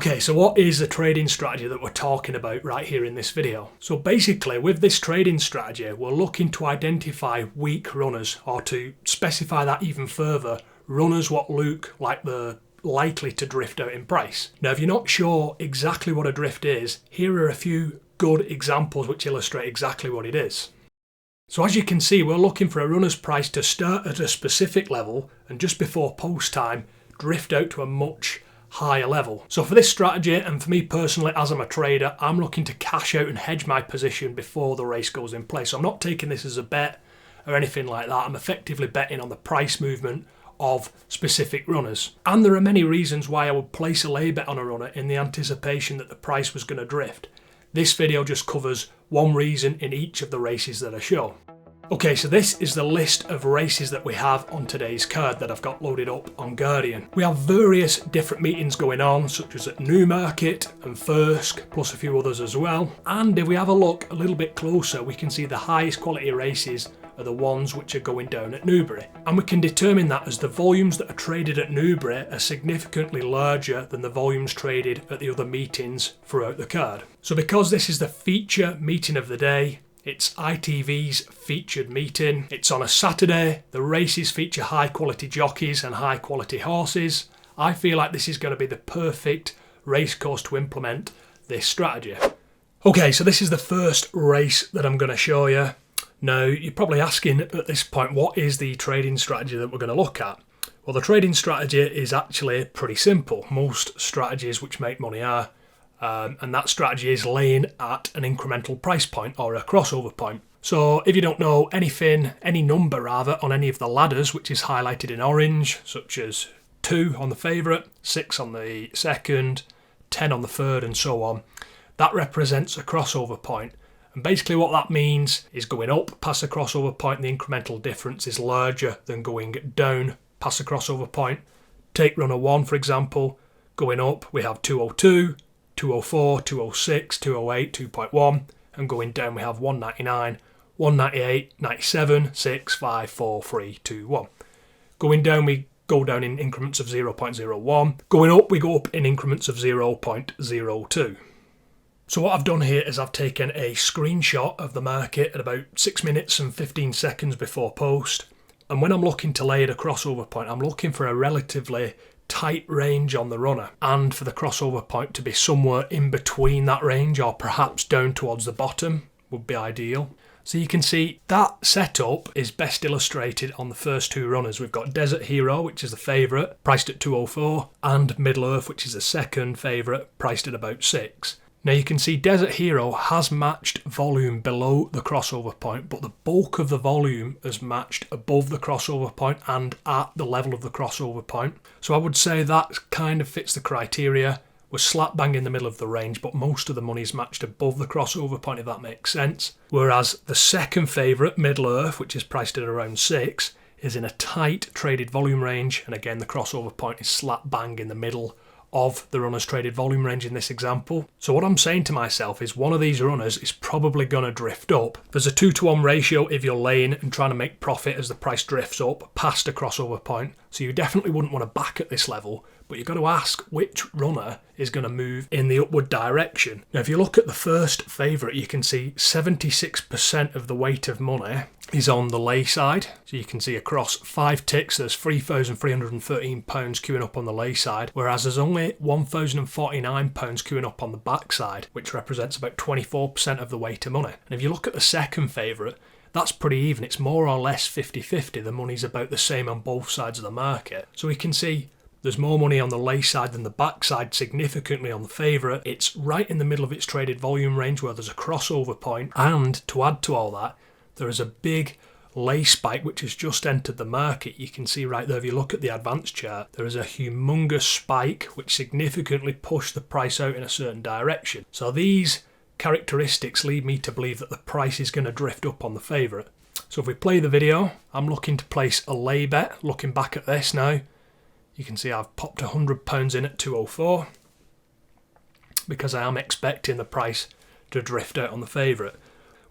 Okay, so what is the trading strategy that we're talking about right here in this video? So basically, with this trading strategy, we're looking to identify weak runners, or to specify that even further, runners what look like they're likely to drift out in price. Now, if you're not sure exactly what a drift is, here are a few good examples which illustrate exactly what it is. So as you can see, we're looking for a runner's price to start at a specific level and just before post time, drift out to a much higher level. So for this strategy, and for me personally as I'm a trader, I'm looking to cash out and hedge my position before the race goes in place. So I'm not taking this as a bet or anything like that. I'm effectively betting on the price movement of specific runners. And there are many reasons why I would place a lay bet on a runner in the anticipation that the price was going to drift. This video just covers one reason in each of the races that I show. Okay, so this is the list of races that we have on today's card that I've got loaded up on Guardian. We have various different meetings going on, such as at Newmarket and Thirsk, plus a few others as well. And if we have a look a little bit closer, we can see the highest quality races are the ones which are going down at Newbury. And we can determine that as the volumes that are traded at Newbury are significantly larger than the volumes traded at the other meetings throughout the card. So because this is the feature meeting of the day, it's ITV's featured meeting. It's on a Saturday. The races feature high quality jockeys and high quality horses. I feel like this is going to be the perfect racecourse to implement this strategy. Okay, so this is the first race that I'm going to show you. Now, you're probably asking at this point, what is the trading strategy that we're going to look at? Well, the trading strategy is actually pretty simple. Most strategies which make money are. And that strategy is laying at an incremental price point or a crossover point. So if you don't know anything, any number rather, on any of the ladders, which is highlighted in orange, such as 2 on the favourite, 6 on the second, 10 on the third, and so on, that represents a crossover point. And basically what that means is going up past the crossover point, the incremental difference is larger than going down past the crossover point. Take runner 1, for example. Going up, we have 202, 204, 206, 208, 2.1, and going down we have 199, 198, 97, 6, 5, 4, 3, 2, 1. Going down we go down in increments of 0.01. Going up we go up in increments of 0.02. So what I've done here is I've taken a screenshot of the market at about 6 minutes and 15 seconds before post. And when I'm looking to lay at a crossover point, I'm looking for a relatively tight range on the runner and for the crossover point to be somewhere in between that range or perhaps down towards the bottom would be ideal. So you can see that setup is best illustrated on the first two runners. We've got Desert Hero, which is the favourite, priced at 204, and Middle Earth, which is the second favourite, priced at about 6. Now you can see Desert Hero has matched volume below the crossover point, but the bulk of the volume has matched above the crossover point and at the level of the crossover point. So I would say that kind of fits the criteria. We're slap bang in the middle of the range, but most of the money's matched above the crossover point, if that makes sense. Whereas the second favourite, Middle Earth, which is priced at around 6, is in a tight traded volume range, and again the crossover point is slap bang in the middle of the runner's traded volume range in this example. So what I'm saying to myself is one of these runners is probably going to drift up. There's a 2-to-1 ratio if you're laying and trying to make profit as the price drifts up past a crossover point. So you definitely wouldn't want to back at this level, but you've got to ask which runner is going to move in the upward direction. Now if you look at the first favourite, you can see 76% of the weight of money is on the lay side. So you can see across 5 ticks there's £3,313 queuing up on the lay side, whereas there's only £1,049 queuing up on the back side, which represents about 24% of the weight of money. And if you look at the second favourite, that's pretty even. It's more or less 50-50. The money's about the same on both sides of the market. So we can see there's more money on the lay side than the back side, significantly on the favourite. It's right in the middle of its traded volume range where there's a crossover point. And to add to all that, there is a big lay spike which has just entered the market. You can see right there, if you look at the advanced chart, there is a humongous spike which significantly pushed the price out in a certain direction. So these characteristics lead me to believe that the price is going to drift up on the favourite. So if we play the video, I'm looking to place a lay bet. Looking back at this now, you can see I've popped £100 in at 204 because I am expecting the price to drift out on the favourite.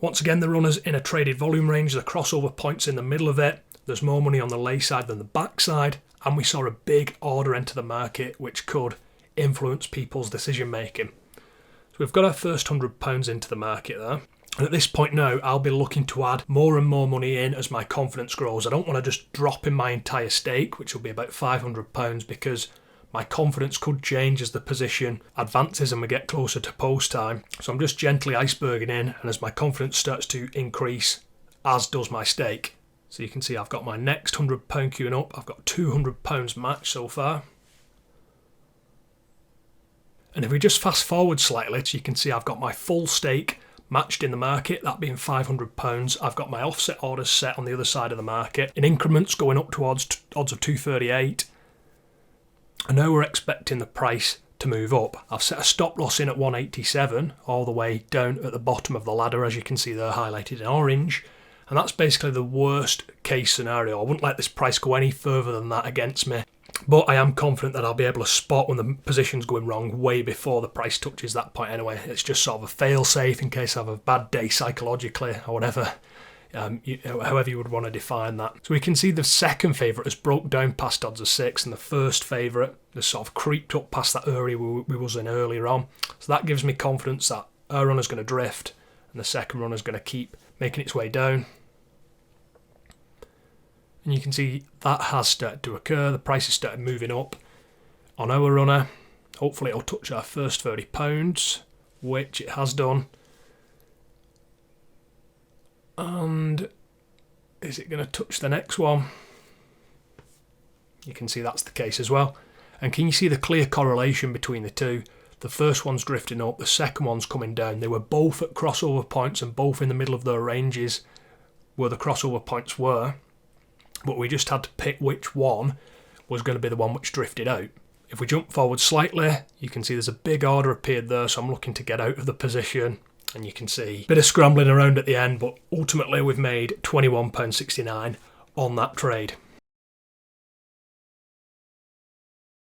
Once again, the runner's in a traded volume range, the crossover point's in the middle of it, there's more money on the lay side than the back side, and we saw a big order enter the market which could influence people's decision making. So we've got our first £100 into the market there. And at this point now, I'll be looking to add more and more money in as my confidence grows. I don't want to just drop in my entire stake, which will be about £500, because my confidence could change as the position advances and we get closer to post time. So I'm just gently iceberging in, and as my confidence starts to increase, as does my stake. So you can see I've got my next £100 queuing up. I've got £200 matched so far. And if we just fast forward slightly, so you can see I've got my full stake matched in the market, that being £500. I've got my offset orders set on the other side of the market in increments going up towards odds of 238. I know we're expecting the price to move up. I've set a stop loss in at 187 all the way down at the bottom of the ladder, as you can see there highlighted in orange. And that's basically the worst case scenario. I wouldn't let this price go any further than that against me. But I am confident that I'll be able to spot when the position's going wrong way before the price touches that point anyway. It's just sort of a fail-safe in case I have a bad day psychologically or whatever, however you would want to define that. So we can see the second favourite has broke down past odds of 6, and the first favourite has sort of creeped up past that area we was in earlier on. So that gives me confidence that our runner's going to drift and the second runner's going to keep making its way down. And you can see that has started to occur. The price has started moving up on our runner. Hopefully it'll touch our first £30, which it has done. And is it going to touch the next one? You can see that's the case as well. And can you see the clear correlation between the two? The first one's drifting up, the second one's coming down. They were both at crossover points and both in the middle of their ranges where the crossover points were. But we just had to pick which one was going to be the one which drifted out. If we jump forward slightly, you can see there's a big order appeared there, so I'm looking to get out of the position. And you can see a bit of scrambling around at the end, but ultimately we've made £21.69 on that trade.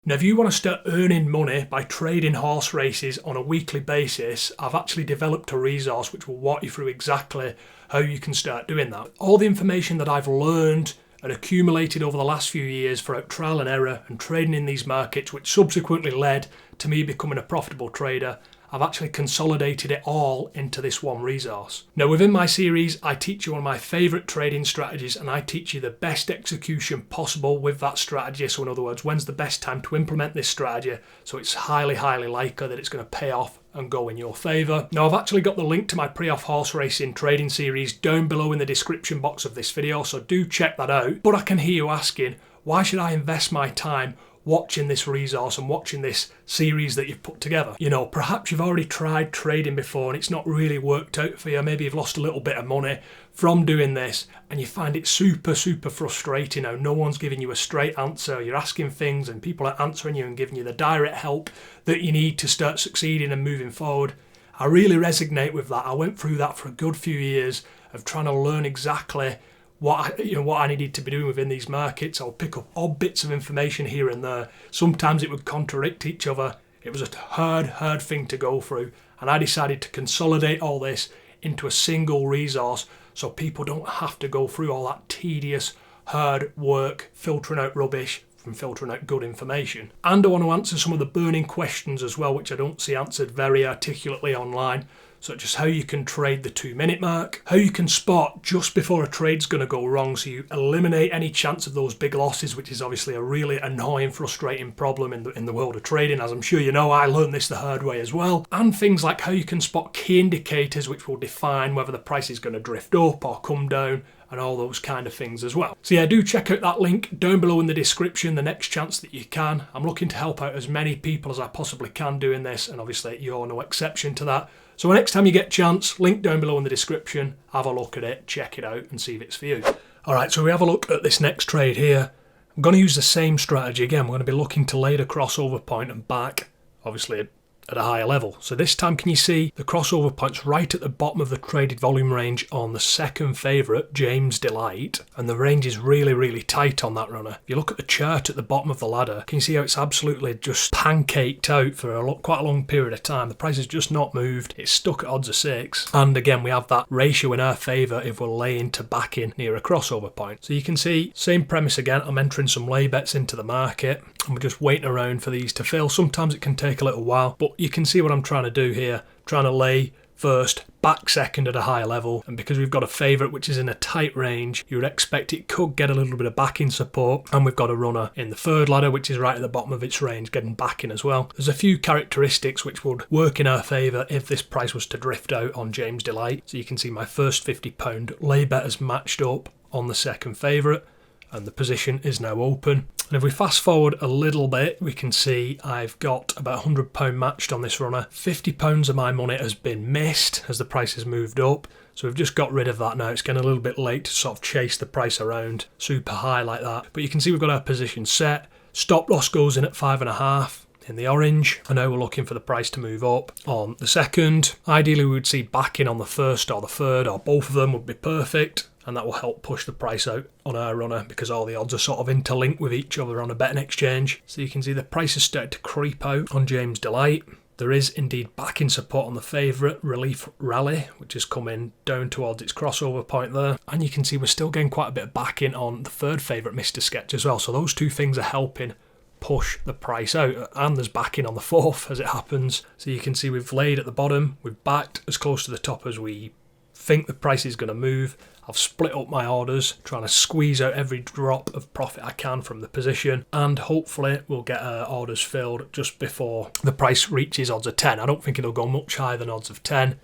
Now, if you want to start earning money by trading horse races on a weekly basis, I've actually developed a resource which will walk you through exactly how you can start doing that. All the information that I've learned and accumulated over the last few years throughout trial and error and trading in these markets, which subsequently led to me becoming a profitable trader, I've actually consolidated it all into this one resource. Now, within my series, I teach you one of my favourite trading strategies, and I teach you the best execution possible with that strategy. So in other words, when's the best time to implement this strategy so it's highly, highly likely that it's going to pay off and go in your favour. Now, I've actually got the link to my pre-off horse racing trading series down below in the description box of this video, so do check that out. But I can hear you asking, why should I invest my time watching this resource and watching this series that you've put together? You know, perhaps you've already tried trading before and it's not really worked out for you. Maybe you've lost a little bit of money from doing this and you find it super, super frustrating how no one's giving you a straight answer. You're asking things and people are answering you and giving you the direct help that you need to start succeeding and moving forward. I really resonate with that. I went through that for a good few years of trying to learn exactly what I needed to be doing within these markets. I would pick up odd bits of information here and there. Sometimes it would contradict each other. It was a hard thing to go through. And I decided to consolidate all this into a single resource so people don't have to go through all that tedious, hard work, filtering out rubbish from filtering out good information. And I want to answer some of the burning questions as well, which I don't see answered very articulately online, such as how you can trade the 2-minute mark, how you can spot just before a trade's going to go wrong so you eliminate any chance of those big losses, which is obviously a really annoying, frustrating problem in the world of trading. As I'm sure you know, I learned this the hard way as well. And things like how you can spot key indicators which will define whether the price is going to drift up or come down, and all those kind of things as well. So yeah, do check out that link down below in the description the next chance that you can. I'm looking to help out as many people as I possibly can doing this, and obviously you're no exception to that. So next time you get a chance, link down below in the description, have a look at it, check it out and see if it's for you. Alright, so we have a look at this next trade here. I'm going to use the same strategy again. We're going to be looking to lay the crossover point and back. Obviously at a higher level. So this time, can you see the crossover points right at the bottom of the traded volume range on the second favourite, James Delight, and the range is really, really tight on that runner. If you look at the chart at the bottom of the ladder, can you see how it's absolutely just pancaked out for quite a long period of time? The price has just not moved. It's stuck at odds of 6, and again we have that ratio in our favour if we're laying to backing near a crossover point. So you can see, same premise again, I'm entering some lay bets into the market and we're just waiting around for these to fill. Sometimes it can take a little while, but you can see what I'm trying to do here, trying to lay first, back second at a higher level, and because we've got a favourite which is in a tight range, you would expect it could get a little bit of backing support, and we've got a runner in the third ladder which is right at the bottom of its range getting backing as well. There's a few characteristics which would work in our favour if this price was to drift out on James Delight. So you can see my first £50 lay bet has matched up on the second favourite, and the position is now open. And if we fast forward a little bit, we can see I've got about £100 matched on this runner. £50 of my money has been missed as the price has moved up. So we've just got rid of that now. It's getting a little bit late to sort of chase the price around super high like that. But you can see we've got our position set. Stop loss goes in at 5.5. in the orange. I know we're looking for the price to move up on the second. Ideally we would see backing on the first or the third, or both of them would be perfect, and that will help push the price out on our runner because all the odds are sort of interlinked with each other on a betting exchange. So you can see the price has started to creep out on James Delight. There is indeed backing support on the favourite, Relief Rally, which is coming down towards its crossover point there. And you can see we're still getting quite a bit of backing on the third favourite, Mr. Sketch, as well. So those two things are helping push the price out, and there's backing on the fourth as it happens. So you can see we've laid at the bottom, we've backed as close to the top as we think the price is going to move. I've split up my orders, trying to squeeze out every drop of profit I can from the position, and hopefully we'll get our orders filled just before the price reaches odds of 10. I don't think it'll go much higher than odds of 10.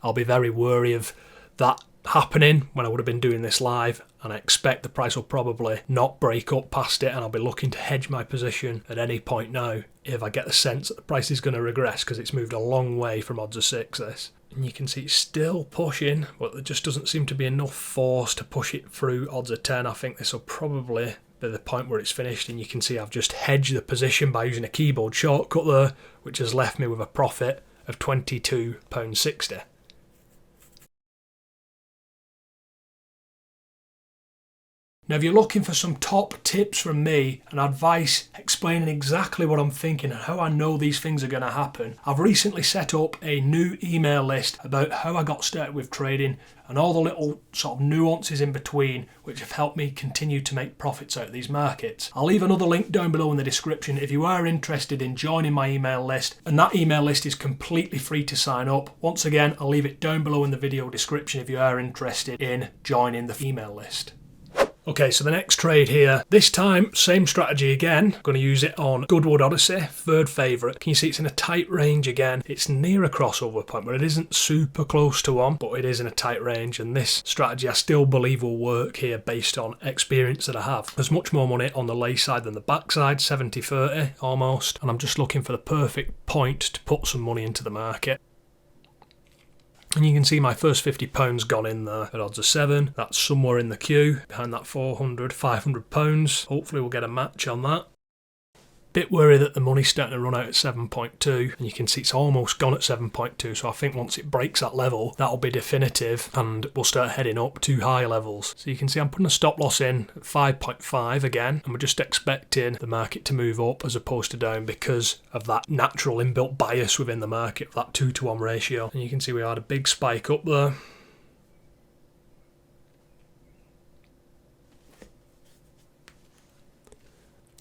I'll be very wary of that happening when I would have been doing this live, and I expect the price will probably not break up past it, and I'll be looking to hedge my position at any point now if I get the sense that the price is going to regress, because it's moved a long way from odds of 6 this. And you can see it's still pushing, but there just doesn't seem to be enough force to push it through odds of 10. I think this will probably be the point where it's finished, and you can see I've just hedged the position by using a keyboard shortcut there, which has left me with a profit of £22.60. Now, if you're looking for some top tips from me and advice explaining exactly what I'm thinking and how I know these things are going to happen, I've recently set up a new email list about how I got started with trading and all the little sort of nuances in between which have helped me continue to make profits out of these markets. I'll leave another link down below in the description if you are interested in joining my email list, and that email list is completely free to sign up. Once again, I'll leave it down below in the video description if you are interested in joining the email list. Okay, so the next trade here, this time, same strategy again. I'm going to use it on Goodwood Odyssey, third favourite. Can you see it's in a tight range again? It's near a crossover point, but it isn't super close to one, but it is in a tight range, and this strategy I still believe will work here based on experience that I have. There's much more money on the lay side than the back side, 70-30 almost, and I'm just looking for the perfect point to put some money into the market. And you can see my first £50 gone in there at odds of 7. That's somewhere in the queue behind that £400, £500. Hopefully we'll get a match on that. Bit worried that the money's starting to run out at 7.2, and you can see it's almost gone at 7.2, so I think once it breaks that level, that'll be definitive, and we'll start heading up to higher levels. So you can see I'm putting a stop loss in at 5.5 again, and we're just expecting the market to move up as opposed to down because of that natural inbuilt bias within the market, that 2-to-1 ratio. And you can see we had a big spike up there.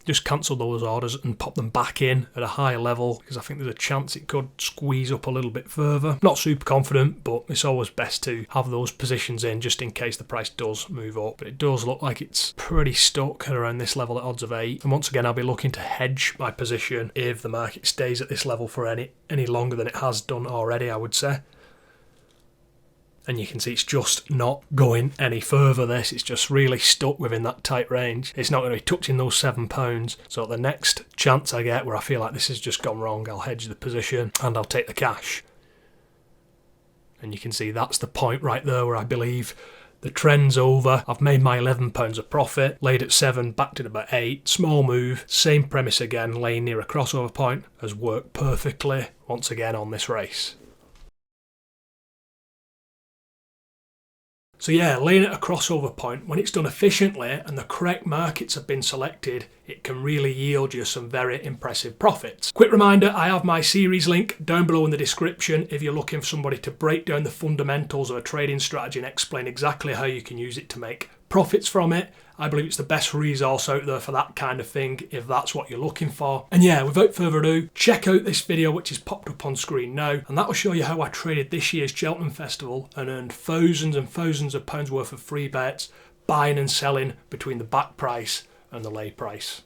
Just cancel those orders and pop them back in at a higher level because I think there's a chance it could squeeze up a little bit further. Not super confident, but it's always best to have those positions in just in case the price does move up. But it does look like it's pretty stuck at around this level at odds of 8. And once again, I'll be looking to hedge my position if the market stays at this level for any longer than it has done already, I would say. And you can see it's just not going any further, this. It's just really stuck within that tight range. It's not going to be touching those £7. So the next chance I get where I feel like this has just gone wrong, I'll hedge the position and I'll take the cash. And you can see that's the point right there where I believe The trend's over. I've made my £11 of profit, laid at 7, backed in about 8, small move, same premise again, laying near a crossover point, has worked perfectly once again on this race. So yeah, laying at a crossover point, when it's done efficiently and the correct markets have been selected, it can really yield you some very impressive profits. Quick reminder, I have my series link down below in the description if you're looking for somebody to break down the fundamentals of a trading strategy and explain exactly how you can use it to make profits from it. I believe it's the best resource out there for that kind of thing if that's what you're looking for. And yeah, without further ado, check out this video which is popped up on screen now, and that will show you how I traded this year's Cheltenham Festival and earned thousands and thousands of pounds worth of free bets, buying and selling between the back price and the lay price.